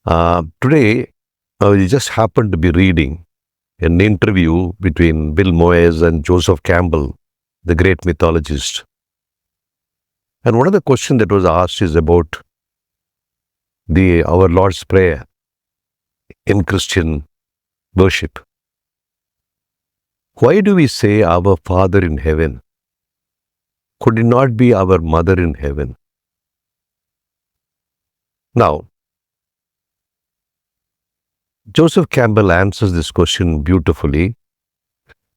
Today, I just happened to be reading an interview between Bill Moyers and Joseph Campbell, the great mythologist. And one of the questions that was asked is about the our Lord's Prayer in Christian worship. Why do we say our Father in heaven? Could it not be our Mother in heaven? Now, Joseph Campbell answers this question beautifully,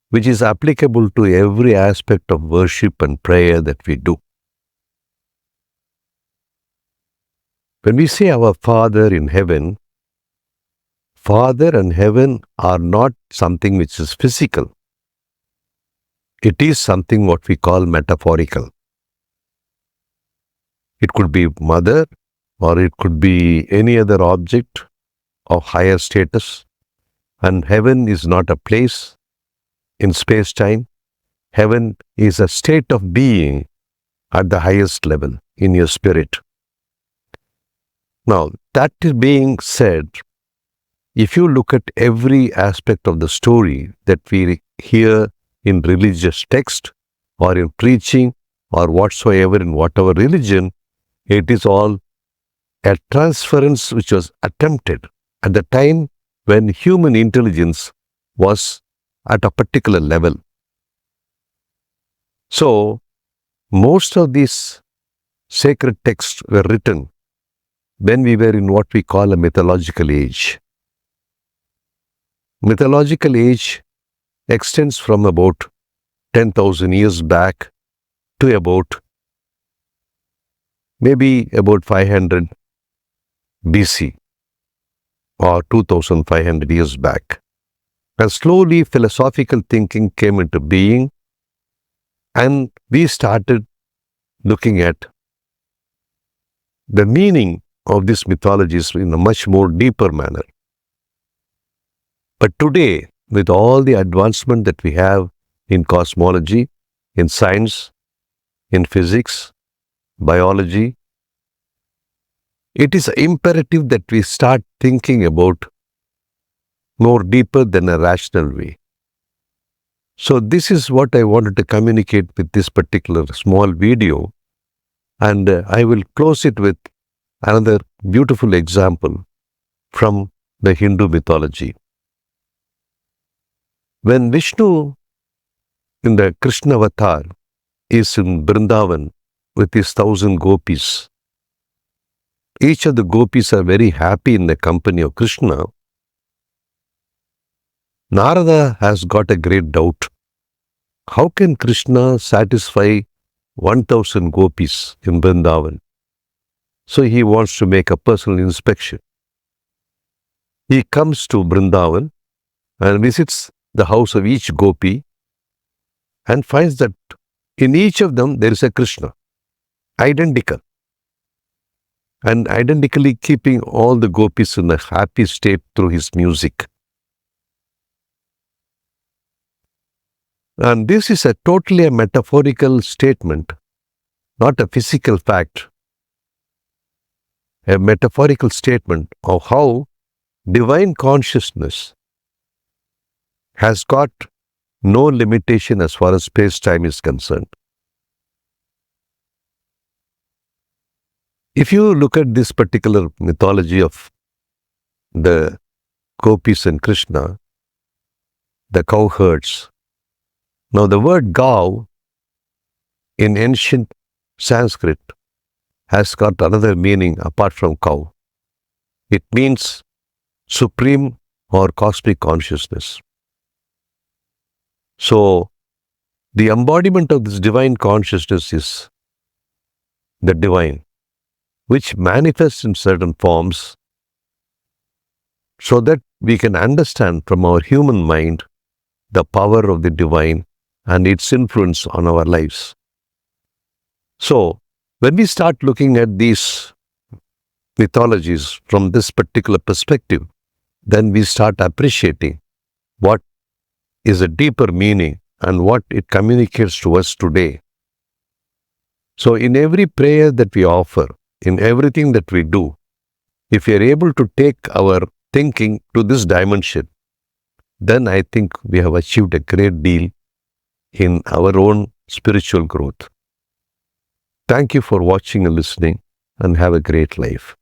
which is applicable to every aspect of worship and prayer that we do. When we say our Father in heaven, Father and heaven are not something which is physical. It is something what we call metaphorical. It could be mother or it could be any other object of higher status. And heaven is not a place in space-time. Heaven is a state of being at the highest level in your spirit. Now, that being said, if you look at every aspect of the story that we hear in religious text or in preaching or whatsoever in whatever religion, it is all a transference which was attempted at the time when human intelligence was at a particular level. So, most of these sacred texts were written when we were in what we call a mythological age. Mythological age extends from about 10,000 years back to about maybe about 500 BC or 2,500 years back. And slowly philosophical thinking came into being and we started looking at the meaning of these mythologies in a much more deeper manner. But today, with all the advancement that we have in cosmology, in science, in physics, biology, it is imperative that we start thinking about more deeper than a rational way. So this is what I wanted to communicate with this particular small video, and I will close it with another beautiful example from the Hindu mythology. When Vishnu in the Krishna avatar is in Vrindavan with his 1,000 gopis, each of the gopis are very happy in the company of Krishna. Narada has got a great doubt. How can Krishna satisfy 1,000 gopis in Vrindavan? So he wants to make a personal inspection. He comes to Vrindavan and visits the house of each gopi and finds that in each of them there is a Krishna, identical. And identically keeping all the gopis in a happy state through his music. And this is totally a metaphorical statement, not a physical fact. A metaphorical statement of how divine consciousness has got no limitation as far as space-time is concerned. If you look at this particular mythology of the gopis and Krishna, the cowherds. Now the word gav in ancient Sanskrit has got another meaning apart from cow. It means supreme or cosmic consciousness. So the embodiment of this divine consciousness is the divine, which manifests in certain forms so that we can understand from our human mind the power of the divine and its influence on our lives. So, when we start looking at these mythologies from this particular perspective, then we start appreciating what is a deeper meaning and what it communicates to us today. So, in every prayer that we offer, in everything that we do, If we are able to take our thinking to this dimension, then I think we have achieved a great deal in our own spiritual growth. Thank you for watching and listening, and have a great life.